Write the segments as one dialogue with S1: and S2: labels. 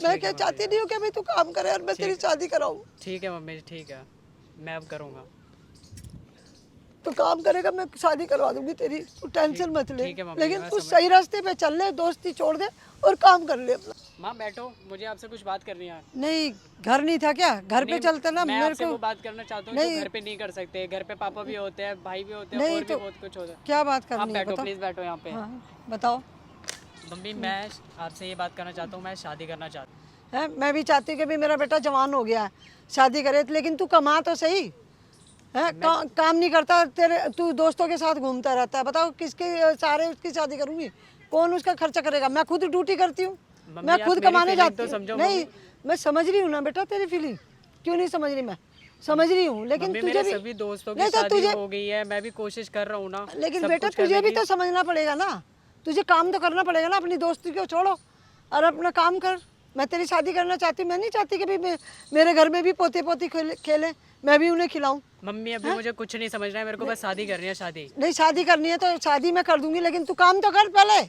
S1: मैं क्या चाहती नहीं हूँ कि भाई तू काम करे और मैं तेरी शादी कराऊँ।
S2: ठीक है मम्मी जी, ठीक है, मैं अब करूँगा।
S1: तू काम करेगा मैं शादी करवा दूंगी तेरी, तू टेंशन मत ले।
S2: ठीक है मम्मी,
S1: लेकिन
S2: मैं
S1: तू
S2: समझ।
S1: सही रास्ते पे चल ले, दोस्ती छोड़ दे और काम कर ले अपना।
S2: माँ बैठो, मुझे आपसे कुछ बात करनी है।
S1: नहीं घर नहीं था क्या? घर पे
S2: नहीं,
S1: चलते ना
S2: मैं
S1: मेरे
S2: आपसे
S1: को।
S2: वो बात करना चाहता हूँ जो
S1: नहीं
S2: घर पे नहीं कर सकते। घर पे पापा भी होते हैं, भाई भी होते हैं,
S1: नहीं
S2: और भी
S1: तो
S2: बहुत कुछ होता है।
S1: क्या बात
S2: आप
S1: करनी है
S2: बैठो,
S1: बताओ।
S2: प्लीज़ बैठो यहाँ पे।
S1: हाँ बताओ।
S2: मम्मी मैं आपसे ये बात करना चाहता हूँ, मैं शादी करना चाहता हूँ।
S1: है मैं भी चाहती हूँ कि भी मेरा बेटा जवान हो गया है, शादी करे, लेकिन तू कमा तो सही है। काम नहीं करता, तेरे तू दोस्तों के साथ घूमता रहता है। बताओ किसके सहारे उसकी शादी करूंगी? कौन उसका खर्चा करेगा? मैं खुद ड्यूटी करती हूँ,
S2: मम्मी
S1: मैं
S2: आप
S1: खुद
S2: मेरी
S1: कमाने
S2: फीलिंग
S1: जाती
S2: तो
S1: हूँ।
S2: समझो
S1: नहीं
S2: मम्मी।
S1: मैं समझ रही हूँ ना बेटा तेरी फीलिंग, क्यों नहीं समझ रही? मैं समझ रही हूँ, लेकिन
S2: मम्मी
S1: तुझे
S2: मेरे
S1: भी
S2: सभी दोस्तों की
S1: नहीं तो
S2: शादी
S1: तुझे,
S2: हो गई है, मैं भी कोशिश कर रहा हूँ ना
S1: लेकिन
S2: सब
S1: बेटा
S2: कुछ
S1: तुझे
S2: करने
S1: भी
S2: की।
S1: तो समझना पड़ेगा ना, तुझे काम तो करना पड़ेगा ना। अपनी दोस्ती को छोड़ो और अपना काम कर। मैं तेरी शादी करना चाहती हूँ, मैं नहीं चाहती कि भी मेरे घर में भी पोते पोती खेले, मैं भी उन्हें खिलाऊं।
S2: मम्मी अभी मुझे कुछ नहीं समझना है, मेरे को बस शादी करनी है, शादी।
S1: नहीं शादी करनी है तो शादी मैं कर दूंगी, लेकिन तू काम तो कर पहले।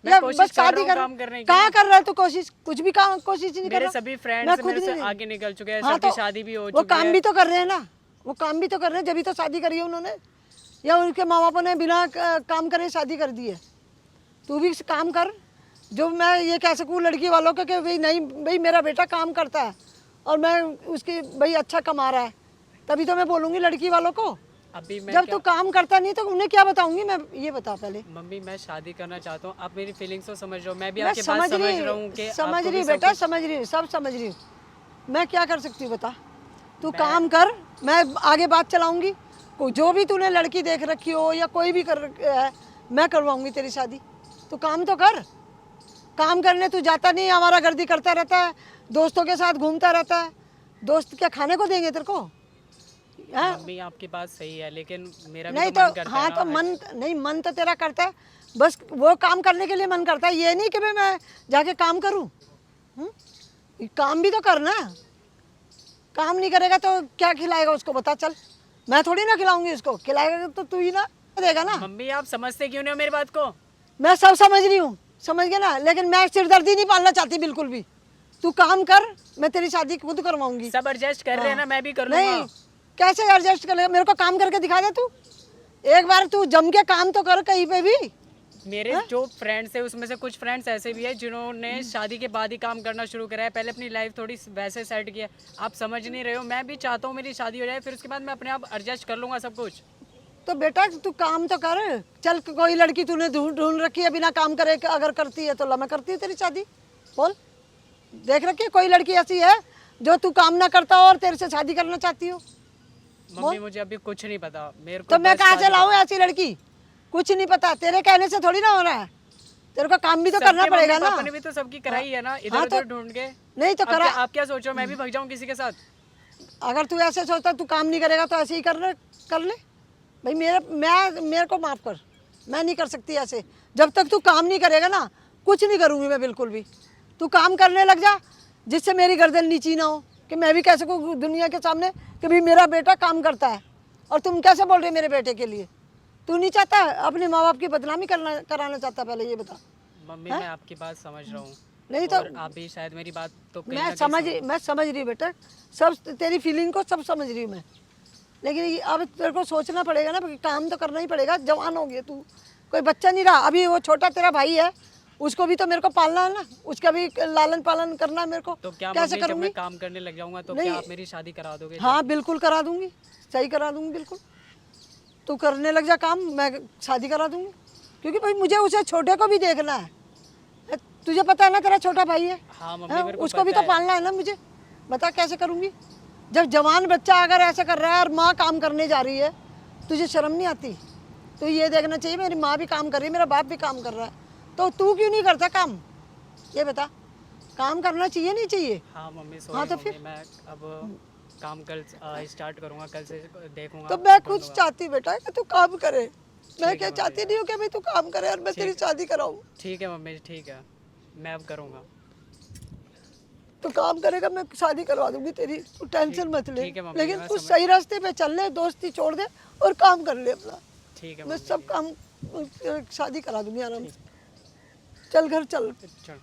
S2: मैं
S1: या
S2: कोशिश
S1: बस
S2: कर
S1: शादी
S2: रहा हूँ
S1: कर?
S2: काम करने की
S1: कहाँ
S2: ना।
S1: कर रहा है तू कोशिश? कुछ भी काम कोशिश ही नहीं कर
S2: मेरे
S1: रहा।
S2: सभी
S1: मैं
S2: फ्रेंड्स
S1: खुद
S2: मेरे से
S1: नहीं।
S2: आगे निकल चुके हैं,
S1: हाँ
S2: सबकी
S1: तो
S2: शादी भी हो
S1: वो
S2: चुकी
S1: काम
S2: है।
S1: भी तो कर रहे हैं ना, वो काम भी तो कर रहे हैं, जब तो शादी करी है उन्होंने, या उनके माँ बापों ने बिना काम करे शादी कर दी है। तू भी काम कर, जो मैं ये कह सकूँ लड़की वालों को कि भाई नहीं भाई मेरा बेटा काम करता है और मैं उसकी भाई अच्छा कमा रहा है, तभी तो मैं बोलूँगी लड़की वालों को।
S2: अभी मैं
S1: जब
S2: क्या।
S1: तू काम करता नहीं तो उन्हें क्या बताऊँगी मैं, ये बता पहले।
S2: मम्मी मैं शादी करना चाहता हूँ, आप मेरी फीलिंग्स तो समझ रहे हो, मैं भी
S1: मैं
S2: आपकी बात समझ रहा हूँ कि
S1: समझ
S2: आपको भी
S1: रही
S2: सब
S1: बेटा,
S2: कुछ।
S1: समझ रही, सब समझ रही हूँ। मैं क्या कर सकती हूँ बता? तू
S2: मैं
S1: काम कर, मैं आगे बात चलाऊंगी। जो भी तूने लड़की देख रखी हो या कोई भी कर है, मैं करवाऊंगी तेरी शादी। तू काम तो कर। काम करने तू जाता नहीं, हमारा गर्दी करता रहता है, दोस्तों के साथ घूमता रहता है। दोस्त क्या खाने को देंगे तेरे को? हैं?
S2: मम्मी आपकी बात सही है, लेकिन मेरा भी
S1: नहीं
S2: तो
S1: तो
S2: मन करता है
S1: हाँ
S2: ना
S1: तो
S2: हर।
S1: मन नहीं, मन तो तेरा करता है, बस वो काम करने के लिए मन करता है, ये नहीं कि भाई मैं जाके काम करूँ। काम भी तो करना। काम नहीं करेगा तो क्या खिलाएगा उसको बता? चल मैं थोड़ी ना खिलाऊंगी उसको, खिलाएगा तो तू ही ना देगा ना।
S2: मम्मी आप समझते क्यों नहीं हो मेरी बात को?
S1: मैं सब समझ रही हूँ, समझ गया ना, लेकिन मैं सिरदर्दी नहीं पालना चाहती बिल्कुल भी। तू काम कर, मैं तेरी शादी खुद करवाऊंगी।
S2: सब एडजस्ट कर रहे हैं ना, मैं भी कर
S1: नहीं
S2: लूंगा।
S1: कैसे एडजस्ट कर लेगा? मेरे को काम करके दिखा दे तू, एक बार तू जम के काम तो कर कहीं पे भी।
S2: मेरे जो फ्रेंड्स है उसमें से कुछ फ्रेंड्स ऐसे भी है जिन्होंने शादी के बाद ही काम करना शुरू करा है, पहले अपनी लाइफ थोड़ी वैसे सेट किया। आप समझ नहीं रहे हो, मैं भी चाहता हूँ मेरी शादी हो जाए, फिर उसके बाद मैं अपने आप एडजस्ट कर लूंगा सब कुछ।
S1: तो बेटा तू काम तो कर। चल कोई लड़की तूने ढूंढ रखी है बिना काम करे, अगर करती है तो ला मैं करती हूँ तेरी शादी। बोल, देख रखी है कोई लड़की ऐसी है जो तू काम ना करता हो और तेरे से शादी करना चाहती हो?
S2: मम्मी मुझे अभी कुछ नहीं पता, मेरे को
S1: तो मैं
S2: बस
S1: कहाँ से
S2: शादी
S1: लाऊं ऐसी लड़की? कुछ नहीं पता, तेरे कहने से थोड़ी ना हो रहा है, तेरे को काम भी तो करना
S2: सबके
S1: पड़ेगा
S2: मम्मी
S1: ना।
S2: पापा ने भी तो सबकी कराई है ना, इधर
S1: हाँ
S2: उधर
S1: तो
S2: ढूंढ के।
S1: नहीं तो
S2: अब
S1: करा।
S2: आप क्या सोच रहे हो, मैं भी भाग जाऊँ किसी के साथ?
S1: अगर तू ऐसे सोचता तू काम नहीं करेगा तो ऐसे ही कर ले भाई। मेरे को माफ़ कर, मैं नहीं कर सकती ऐसे। जब तक तू काम नहीं करेगा ना, कुछ नहीं करूँगी मैं बिल्कुल भी। तू काम करने लग जा, जिससे मेरी गर्दन नीची ना हो, कि मैं भी कह सकूँ दुनिया के सामने कि भाई मेरा बेटा काम करता है। और तुम कैसे बोल रहे मेरे बेटे के लिए? तू नहीं चाहता अपने माँ बाप की बदनामी कराना चाहता? पहले ये बता।
S2: मम्मी मैं आपकी बात समझ रहा हूँ,
S1: नहीं तो
S2: और आप भी शायद मेरी बात तो कहीं ना कहीं
S1: मैं समझ रही हूँ बेटा, सब तेरी फीलिंग को सब समझ रही हूँ मैं, लेकिन अब तेरे को सोचना पड़ेगा ना, काम तो करना ही पड़ेगा। जवान हो गया तू, कोई बच्चा नहीं रहा अभी। वो छोटा तेरा भाई है, उसको भी तो मेरे को पालना है ना, उसका भी लालन पालन करना है मेरे को।
S2: तो क्या
S1: कैसे
S2: मम्मी जब
S1: करूँगी?
S2: मैं काम करने लग जाऊंगा तो क्या आप मेरी शादी करा दोगे?
S1: हाँ बिल्कुल करा दूंगी, सही करा दूंगी बिल्कुल। तू करने लग जा काम, मैं शादी करा दूंगी, क्योंकि भाई मुझे उसे छोटे को भी देखना है। तुझे पता है ना तेरा छोटा भाई है?
S2: हाँ मम्मी मेरे को
S1: उसको भी
S2: पता
S1: तो पालना है ना मुझे। बता कैसे करूँगी? जब जवान बच्चा अगर ऐसा कर रहा है और माँ काम करने जा रही है, तुझे शर्म नहीं आती? तो ये देखना चाहिए मेरी माँ भी काम कर रही है, मेरा बाप भी काम कर रहा है, तो तू क्यों नहीं करता काम? ये बता, काम करना चाहिए नहीं चाहिए?
S2: हाँ मम्मी सॉरी।
S1: हाँ तो
S2: मम्मी
S1: फिर
S2: मैं अब काम कल स्टार्ट करूँगा, कल से देखूंगा।
S1: तो मैं खुद
S2: ढूंढूंगा।
S1: चाहती हूँ बेटा कि तू काम करे। मैं क्या चाहती नहीं हूँ कि भाई तू काम करे और मैं तेरी शादी कराऊँ।
S2: ठीक है मम्मी ठीक है, मैं अब करूँगा।
S1: तू काम करेगा मैं शादी करवा दूंगी तेरी, तू टेंशन मत ले।
S2: ठीक है मम्मी,
S1: लेकिन
S2: मैं
S1: तू
S2: समझ।
S1: सही रास्ते पे चल ले, दोस्ती छोड़ दे और काम कर ले अपना।
S2: ठीक है
S1: मैं
S2: मम्मी
S1: सब काम शादी करा दूंगी आराम से। चल घर चल।
S2: चल।